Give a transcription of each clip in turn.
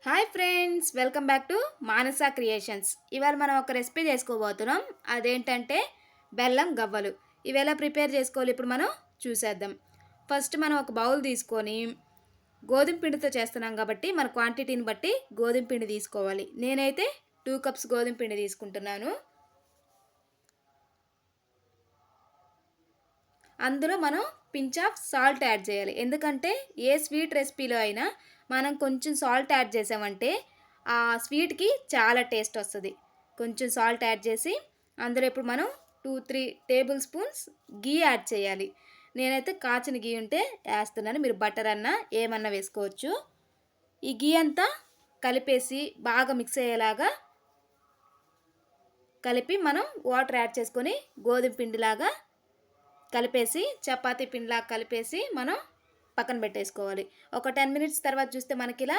Hi friends, welcome back to Manasa creations. ఇవాళ మనం ఒక రెసిపీ చేసుకోబోతున్నాం. అదేంటంటే బెల్లం గవ్వలు. ఇవి ఎలా ప్రిపేర్ చేసుకోవాలి ఇప్పుడు మనం చూసేద్దాం. ఫస్ట్ మనం ఒక బౌల్ తీసుకొని గోధుమ పిండితో చేస్తున్నాం కాబట్టి మన క్వాంటిటీని బట్టి గోధుమ పిండి తీసుకోవాలి. నేనైతే 2 కప్స్ గోధుమ పిండి తీసుకుంటున్నాను. అందులో మనం పించ్ ఆఫ్ సాల్ట్ యాడ్ చేయాలి. ఎందుకంటే ఏ స్వీట్ రెసిపీలో అయినా మనం కొంచెం సాల్ట్ యాడ్ చేసామంటే ఆ స్వీట్కి చాలా టేస్ట్ వస్తుంది. కొంచెం సాల్ట్ యాడ్ చేసి అందులో ఇప్పుడు మనం 2-3 టేబుల్ స్పూన్స్ గీ యాడ్ చేయాలి. నేనైతే కాచిన గీ ఉంటే వేస్తున్నాను, మీరు బటర్ అన్నా ఏమన్నా వేసుకోవచ్చు. ఈ గీ అంతా కలిపేసి బాగా మిక్స్ అయ్యేలాగా కలిపి మనం వాటర్ యాడ్ చేసుకొని గోధుమ పిండిలాగా కలిపేసి చపాతీ పిండిలాగా కలిపేసి మనం పక్కన పెట్టేసుకోవాలి. ఒక 10 మినిట్స్ తర్వాత చూస్తే మనకి ఇలా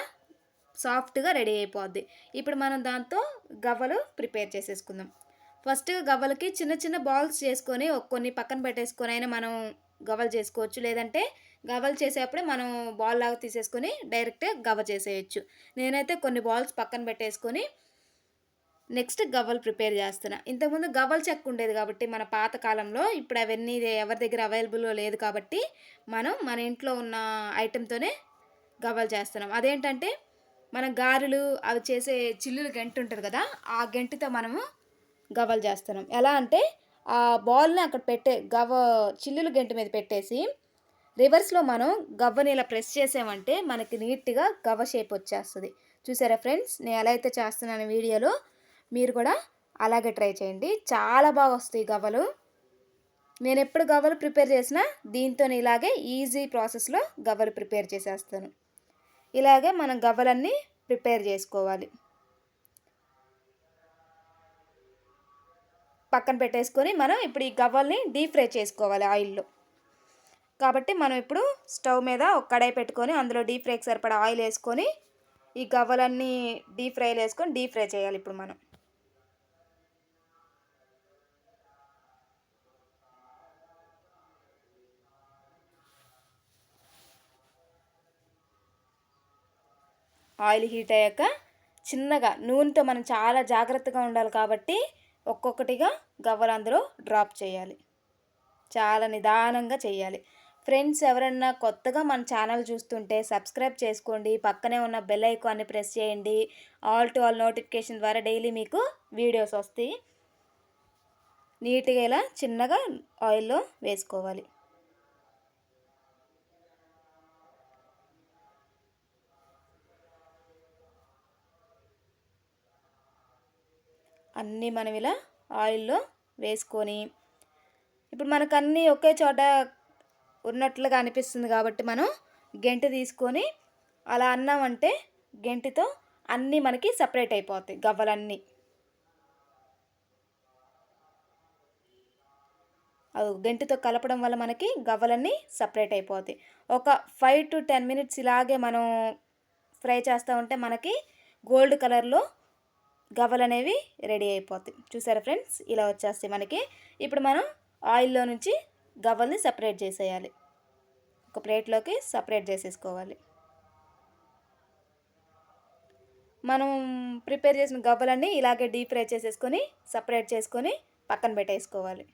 సాఫ్ట్గా రెడీ అయిపోద్ది. ఇప్పుడు మనం దాంతో గవ్వలు ప్రిపేర్ చేసేసుకుందాం. ఫస్ట్ గవ్వలకి చిన్న చిన్న బాల్స్ చేసుకొని కొన్ని పక్కన పెట్టేసుకొని అయినా మనం గవ్వలు చేసుకోవచ్చు. లేదంటే గవ్వలు చేసేటప్పుడే మనం బాల్ లాగా తీసేసుకొని డైరెక్ట్గా గవ్వ చేసేయచ్చు. నేనైతే కొన్ని బాల్స్ పక్కన పెట్టేసుకొని నెక్స్ట్ గవ్వలు ప్రిపేర్ చేస్తున్నా. ఇంతకుముందు గవ్వల చెక్క ఉండేది కాబట్టి మన పాత కాలంలో, ఇప్పుడు అవన్నీ ఎవరి దగ్గర అవైలబుల్లో లేదు కాబట్టి మనం మన ఇంట్లో ఉన్న ఐటెంతోనే గవ్వలు చేస్తున్నాం. అదేంటంటే మనం గారెలు అవి చేసే చిల్లులు గంట ఉంటుంది కదా, ఆ గంటితో మనము గవ్వలు చేస్తున్నాం. ఎలా అంటే ఆ బాల్ని అక్కడ చిల్లులు గంట మీద పెట్టేసి రివర్స్లో మనం గవ్వని ఇలా ప్రెస్ చేసామంటే మనకి నీట్గా గవ్వ షేప్ వచ్చేస్తుంది. చూసారా ఫ్రెండ్స్, నేను ఎలా అయితే చేస్తున్నాను వీడియోలో, మీరు కూడా అలాగే ట్రై చేయండి. చాలా బాగా వస్తాయి గవ్వలు. నేను ఎప్పుడు గవ్వలు ప్రిపేర్ చేసినా దీంతో ఇలాగే ఈజీ ప్రాసెస్లో గవ్వలు ప్రిపేర్ చేసేస్తాను. ఇలాగే మనం గవ్వలన్నీ ప్రిపేర్ చేసుకోవాలి. పక్కన పెట్టేసుకొని మనం ఇప్పుడు ఈ గవ్వల్ని డీప్ ఫ్రై చేసుకోవాలి ఆయిల్లో. కాబట్టి మనం ఇప్పుడు స్టవ్ మీద ఒక కడాయి పెట్టుకొని అందులో డీప్ ఫ్రైకి సరిపడా ఆయిల్ వేసుకొని ఈ గవ్వలన్నీ డీప్ ఫ్రైలో వేసుకొని డీప్ ఫ్రై చేయాలి. ఇప్పుడు మనం ఆయిల్ హీట్ అయ్యాక చిన్నగా నూనెతో మనం చాలా జాగ్రత్తగా ఉండాలి కాబట్టి ఒక్కొక్కటిగా గవ్వలు అందులో డ్రాప్ చేయాలి. చాలా నిదానంగా చేయాలి. ఫ్రెండ్స్, ఎవరన్నా కొత్తగా మన ఛానల్ చూస్తుంటే సబ్స్క్రైబ్ చేసుకోండి. పక్కనే ఉన్న బెల్ ఐకాన్ని ప్రెస్ చేయండి. ఆల్ టు ఆల్ నోటిఫికేషన్ ద్వారా డైలీ మీకు వీడియోస్ వస్తాయి. నీట్గా ఇలా చిన్నగా ఆయిల్లో వేసుకోవాలి. అన్నీ మనం ఇలా ఆయిల్లో వేసుకొని ఇప్పుడు మనకు అన్నీ ఒకే చోట ఉన్నట్లుగా అనిపిస్తుంది కాబట్టి మనం గెంటి తీసుకొని అలా అన్నామంటే గెంటితో అన్నీ మనకి సపరేట్ అయిపోతాయి గవ్వలన్నీ. అది గెంటితో కలపడం వల్ల మనకి గవ్వలన్నీ సపరేట్ అయిపోతాయి. ఒక 5-10 మినిట్స్ ఇలాగే మనం ఫ్రై చేస్తూ ఉంటే మనకి గోల్డ్ కలర్లో గవ్వలు అనేవి రెడీ అయిపోతాయి. చూసారా ఫ్రెండ్స్, ఇలా వచ్చేస్తాయి మనకి. ఇప్పుడు మనం ఆయిల్లో నుంచి గవ్వల్ని సపరేట్ చేసేయాలి. ఒక ప్లేట్లోకి సపరేట్ చేసేసుకోవాలి. మనం ప్రిపేర్ చేసిన గవ్వలన్నీ ఇలాగే డీప్ ఫ్రై చేసేసుకొని సపరేట్ చేసుకొని పక్కన పెట్టేసుకోవాలి.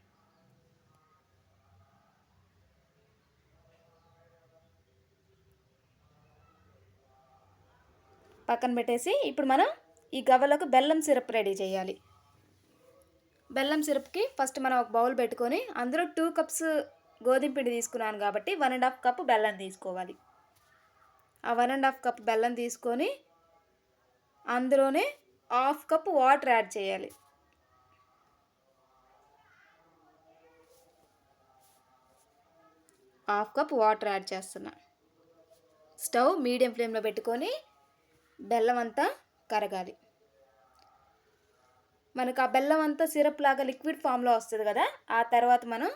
పక్కన పెట్టేసి ఇప్పుడు మనం ఈ గవ్వలకు బెల్లం సిరప్ రెడీ చేయాలి. బెల్లం సిరప్కి ఫస్ట్ మనం ఒక బౌల్ పెట్టుకొని అందులో 2 కప్స్ గోధుమ పిండి తీసుకున్నాను కాబట్టి 1.5 కప్పు బెల్లం తీసుకోవాలి. ఆ 1.5 కప్పు బెల్లం తీసుకొని అందులోనే 1/2 కప్పు వాటర్ యాడ్ చేయాలి. హాఫ్ కప్ వాటర్ యాడ్ చేస్తున్నా. స్టవ్ మీడియం ఫ్లేమ్లో పెట్టుకొని బెల్లం అంతా కరగాలి. మనకు ఆ బెల్లం అంతా సిరప్ లాగా లిక్విడ్ ఫామ్లో వస్తుంది కదా, ఆ తర్వాత మనం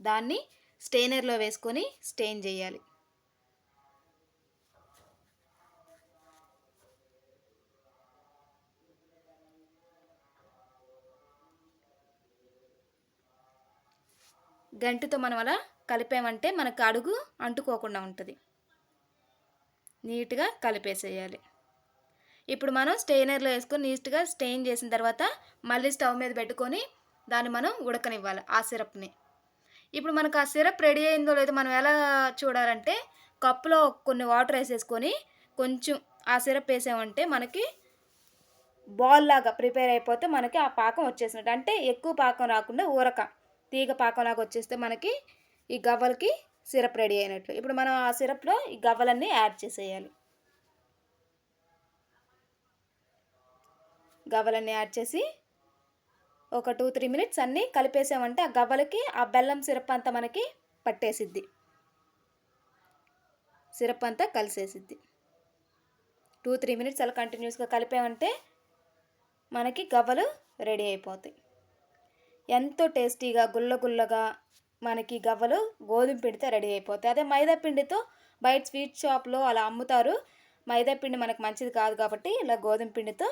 దాన్ని స్టెయినర్లో వేసుకొని స్టెయిన్ చేయాలి. గంటితో మనం అలా కలిపామంటే మనకు అడుగు అంటుకోకుండా ఉంటుంది. నీట్గా కలిపేసేయాలి. ఇప్పుడు మనం స్టెయినర్లో వేసుకొని నీట్గా స్టెయిన్ చేసిన తర్వాత మళ్ళీ స్టవ్ మీద పెట్టుకొని దాన్ని మనం ఉడకనివ్వాలి ఆ సిరప్ని. ఇప్పుడు మనకు ఆ సిరప్ రెడీ అయిందో లేదో మనం ఎలా చూడాలంటే కప్పులో కొన్ని వాటర్ వేసేసుకొని కొంచెం ఆ సిరప్ వేసామంటే మనకి బాల్ లాగా ప్రిపేర్ అయిపోతే మనకి ఆ పాకం వచ్చేసినట్టు. అంటే ఎక్కువ పాకం రాకుండా ఊరక తీగ పాకంలాగా వచ్చేస్తే మనకి ఈ గవ్వలకి సిరప్ రెడీ అయినట్లు. ఇప్పుడు మనం ఆ సిరప్లో ఈ గవ్వలన్నీ యాడ్ చేసేయాలి. గవ్వలన్నీ యాడ్ చేసి ఒక 2-3 మినిట్స్ అన్నీ కలిపేసామంటే ఆ గవ్వలకి ఆ బెల్లం సిరప్ అంతా మనకి పట్టేసిద్ది. సిరప్ అంతా కలిసేసిద్ది. 2-3 మినిట్స్ అలా కంటిన్యూస్గా కలిపామంటే మనకి గవ్వలు రెడీ అయిపోతాయి. ఎంతో టేస్టీగా గుల్లగా మనకి గవ్వలు గోధుమ పిండితో రెడీ అయిపోతాయి. అదే మైదా పిండితో బయట స్వీట్ షాప్లో అలా అమ్ముతారు. మైదా పిండి మనకు మంచిది కాదు కాబట్టి ఇలా గోధుమ పిండితో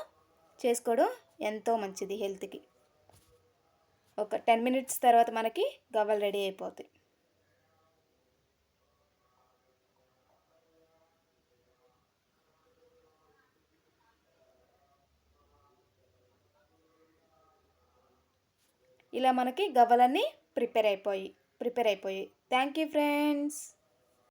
చేసుకోవడం ఎంతో మంచిది హెల్త్కి. ఒక 10 మినిట్స్ తర్వాత మనకి గవ్వలు రెడీ అయిపోతాయి. ఇలా మనకి గవ్వలన్నీ ప్రిపేర్ అయిపోయాయి. Thank you friends.